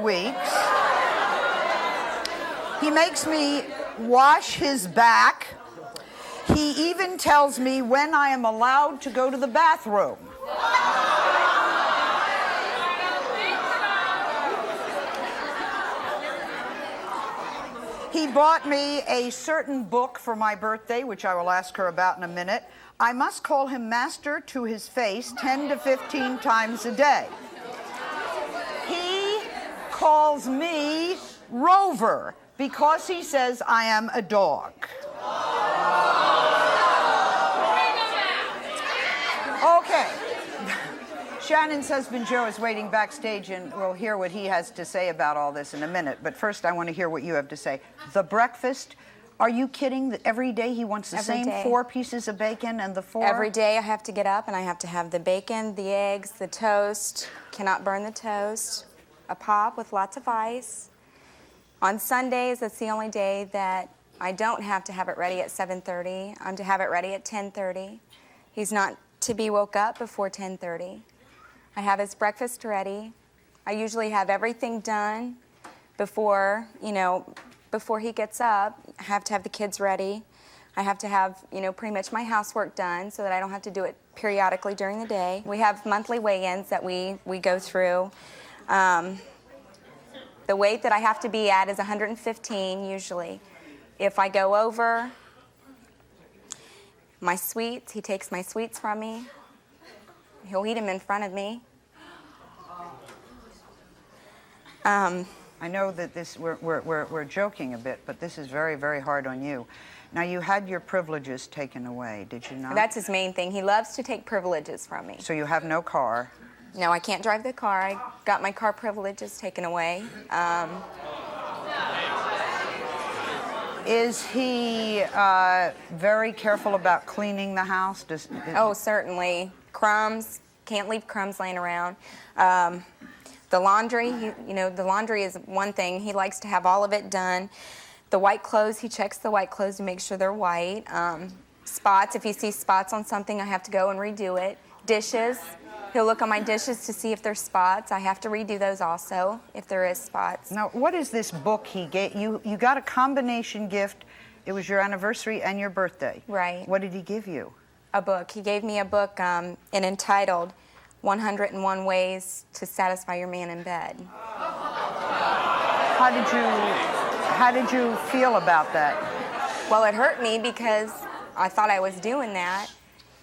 weeks. He makes me wash his back. He even tells me when I am allowed to go to the bathroom. He bought me a certain book for my birthday, which I will ask her about in a minute. I must call him master to his face 10 to 15 times a day. He calls me Rover because he says I am a dog. Okay. Shannon's husband Joe is waiting backstage, and we'll hear what he has to say about all this in a minute. But first, I want to hear what you have to say. The breakfast, are you kidding that every day he wants the same 4 pieces of bacon and the 4? Every day I have to get up and I have to have the bacon, the eggs, the toast, cannot burn the toast, a pop with lots of ice. On Sundays, that's the only day that I don't have to have it ready at 7:30. I'm to have it ready at 10:30. He's not to be woke up before 10:30. I have his breakfast ready. I usually have everything done before, before he gets up. I have to have the kids ready. I have to have, pretty much my housework done so that I don't have to do it periodically during the day. We have monthly weigh-ins that we go through. The weight that I have to be at is 115 usually. If I go over my sweets, he takes my sweets from me. He'll eat them in front of me. I know that we're joking a bit, but this is very, very hard on you. Now, you had your privileges taken away, did you not? That's his main thing. He loves to take privileges from me. So you have no car? No, I can't drive the car. I got my car privileges taken away. Is he very careful about cleaning the house? Oh, certainly. Crumbs, can't leave crumbs laying around. The laundry, the laundry is one thing. He likes to have all of it done. The white clothes, he checks the white clothes to make sure they're white. Spots, if he sees spots on something, I have to go and redo it. Dishes, he'll look on my dishes to see if there's spots. I have to redo those also, if there is spots. Now, what is this book he gave you? You got a combination gift. It was your anniversary and your birthday. Right. What did he give you? A book. He gave me a book entitled 101 Ways to Satisfy Your Man in Bed. How did you feel about that? Well, it hurt me because I thought I was doing that.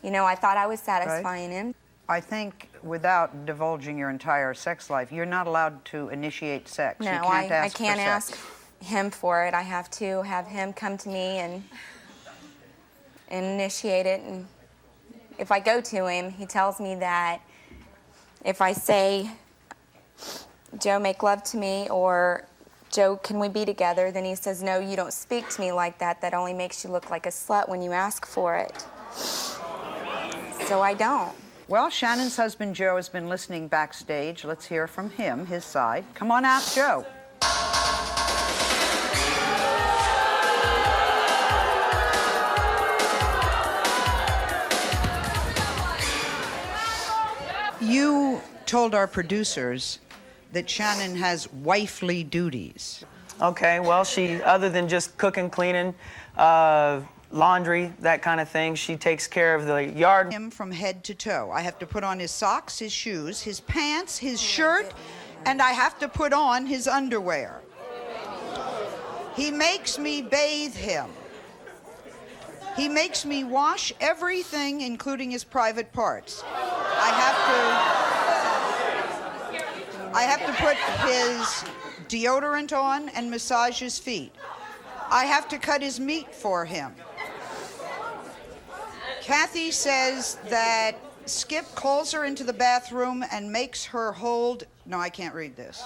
I thought I was satisfying him. I think without divulging your entire sex life, you're not allowed to initiate sex. No, you can't I can't ask him for it. I have to have him come to me and initiate it. And if I go to him, he tells me that if I say, Joe, make love to me, or Joe, can we be together? Then he says, no, you don't speak to me like that. That only makes you look like a slut when you ask for it. So I don't. Well, Shannon's husband, Joe, has been listening backstage. Let's hear from him, his side. Come on out, Joe. You told our producers that Shannon has wifely duties. Okay, well, she, other than just cooking, cleaning, laundry, that kind of thing, she takes care of the yard. Him from head to toe. I have to put on his socks, his shoes, his pants, his shirt, and I have to put on his underwear. He makes me bathe him. He makes me wash everything, including his private parts. I have to put his deodorant on and massage his feet. I have to cut his meat for him. Kathy says that Skip calls her into the bathroom and makes her hold... No, I can't read this.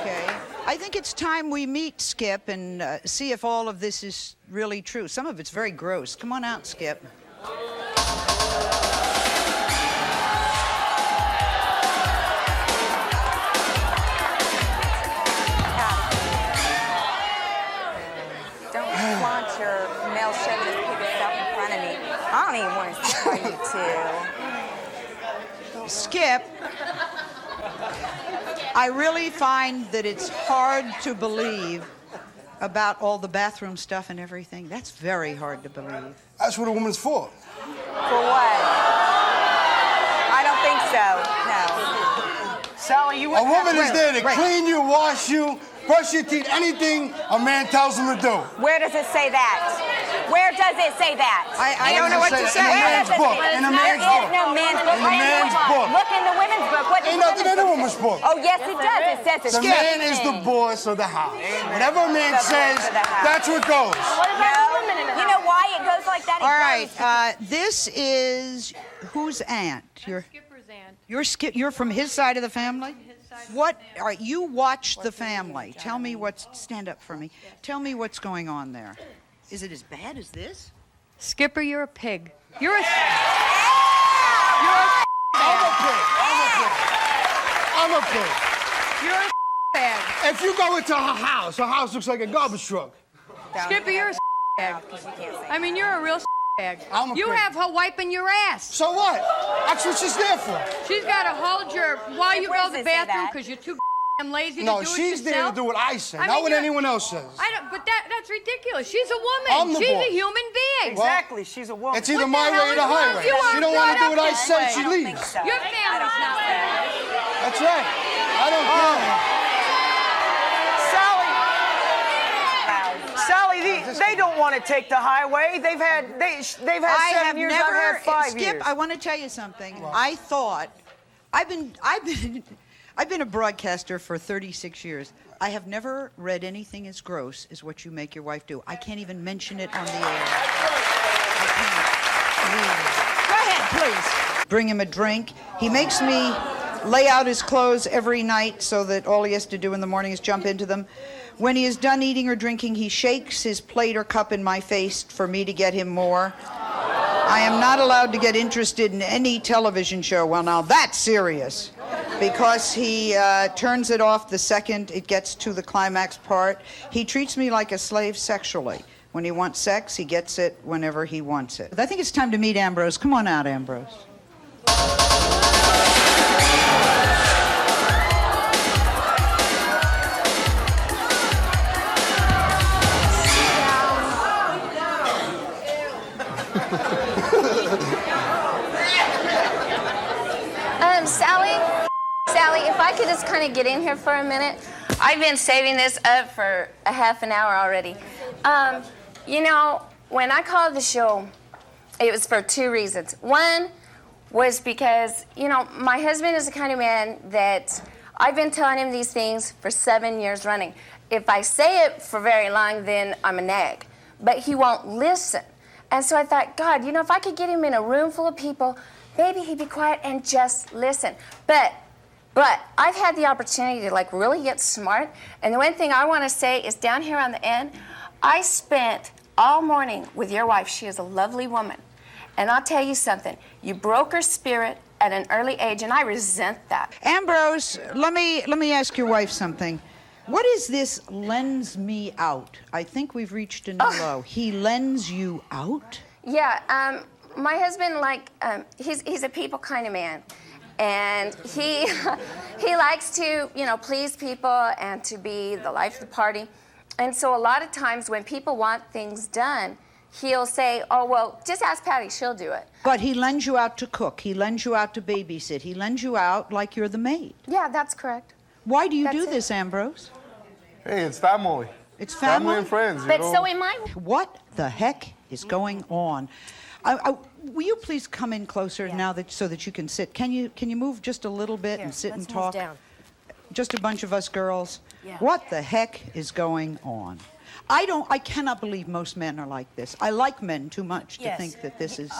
Okay. I think it's time we meet Skip and see if all of this is really true. Some of it's very gross. Come on out, Skip. Your male chauvinist put yourself in front of me. I don't even want to tell you to. Skip, I really find that it's hard to believe about all the bathroom stuff and everything. That's very hard to believe. That's what a woman's for. For what? I don't think so, no. Sally, you A woman is Wait, there to wait. clean you, wash you, brush your teeth, anything a man tells him to do. Where does it say that? Where does it say that? I don't know what to say. In a man's book. In a man's book. There is no man's book. In a man's book. Look in the women's book. What does Ain't the nothing in a woman's book. Oh, yes, it does. It says it's The man is the boss of the house. Whatever a man The boss says, of the house. that's what goes. No. You know why it goes like that? It All right, goes- this is whose aunt? Skipper's aunt. You're from his side of the family? What? All right, you watch the family. Tell me stand up for me. Tell me what's going on there. Is it as bad as this? Skipper, you're a pig. You're a... I'm a pig. I'm a pig. You're a bag. If you go into her house looks like a garbage truck. Skipper, you're a bag. I mean, you're a real bag. I'm a You pig. have her wiping your ass. So what? That's what she's there for. She's got to hold your... While you Where go does to the it say bathroom that? because you're too lazy No, to do it she's there to yourself. do what I say, I not mean, what you're- anyone else says. But that's ridiculous. She's a woman. I'm the She's boss. a human being. Exactly, she's a woman. It's either What my the hell way or is the wrong highway. with you? She don't want to do what I Brought say, up she I don't think leaves. so. Your family's not fair. That's right. I don't care. Sally, they don't want to take the highway. They've had 7 years. I've had 5 years. Skip, I want to tell you something. I thought I've been a broadcaster for 36 years. I have never read anything as gross as what you make your wife do. I can't even mention it on the air. I can't. Go ahead, please. Bring him a drink. He makes me lay out his clothes every night so that all he has to do in the morning is jump into them. When he is done eating or drinking, he shakes his plate or cup in my face for me to get him more. I am not allowed to get interested in any television show. Well, now that's serious. Because he turns it off the second it gets to the climax part. He treats me like a slave sexually. When he wants sex, he gets it whenever he wants it. I think it's time to meet Ambrose. Come on out, Ambrose. Sally, if I could just kind of get in here for a minute. I've been saving this up for a half an hour already. You know, when I called the show, it was for 2 reasons. One was because, you know, my husband is the kind of man that I've been telling him these things for 7 years running. If I say it for very long, then I'm a nag. But he won't listen. And so I thought, God, you know, if I could get him in a room full of people, maybe he'd be quiet and just listen. But I've had the opportunity to like really get smart. And the one thing I want to say is down here on the end, I spent all morning with your wife. She is a lovely woman. And I'll tell you something, you broke her spirit at an early age, and I resent that. Ambrose, let me ask your wife something. What is this lends me out? I think we've reached a new low. He lends you out? Yeah, my husband, like, he's a people kind of man. And he likes to, you know, please people and to be the life of the party. And so a lot of times when people want things done, he'll say, oh, well, just ask Patty, she'll do it. But he lends you out to cook. He lends you out to babysit. He lends you out like you're the maid. Yeah, that's correct. Why do you That's do it. this, Ambrose? Hey, it's family. It's family? Family and friends, you But know? so am I. What the heck is going on? Will you please come in closer now so that you can sit? Can you move just a little bit and sit and talk? Just a bunch of us girls. Yeah. What the heck is going on? I cannot believe most men are like this. I like men too much to think that this is...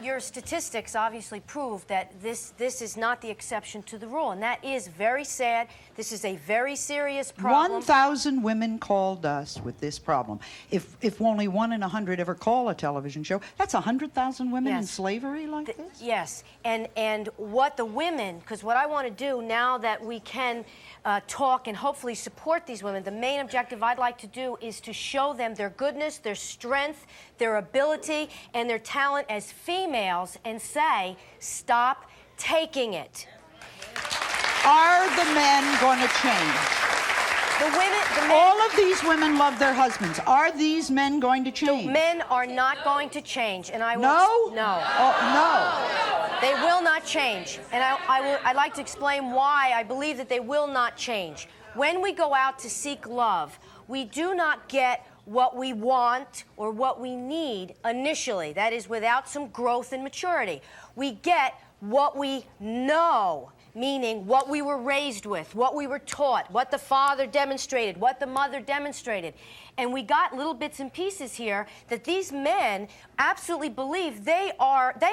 Your statistics obviously prove that this is not the exception to the rule, and that is very sad. This is a very serious problem. 1,000 women called us with this problem. If only 1 in 100 ever call a television show, that's 100,000 women in Yes. slavery like this? Yes, and what the women, because what I want to do now that we can talk and hopefully support these women, the main objective I'd like to do is to show them their goodness, their strength, their ability, and their talent as females and say, stop taking it. Are the men going to change? The men, all of these women love their husbands. Are these men going to change? The men are not going to change, and I will. No? No. Oh, no. They will not change, and I'd like to explain why I believe that they will not change. When we go out to seek love, we do not get what we want or what we need initially. That is, without some growth and maturity. We get what we know. Meaning what we were raised with, what we were taught, what the father demonstrated, what the mother demonstrated. And we got little bits and pieces here that these men absolutely believe they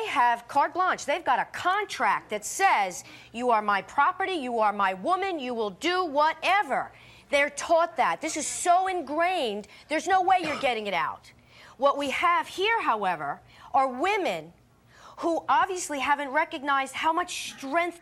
have carte blanche. They've got a contract that says, you are my property, you are my woman, you will do whatever. They're taught that. This is so ingrained, there's no way you're getting it out. What we have here, however, are women who obviously haven't recognized how much strength they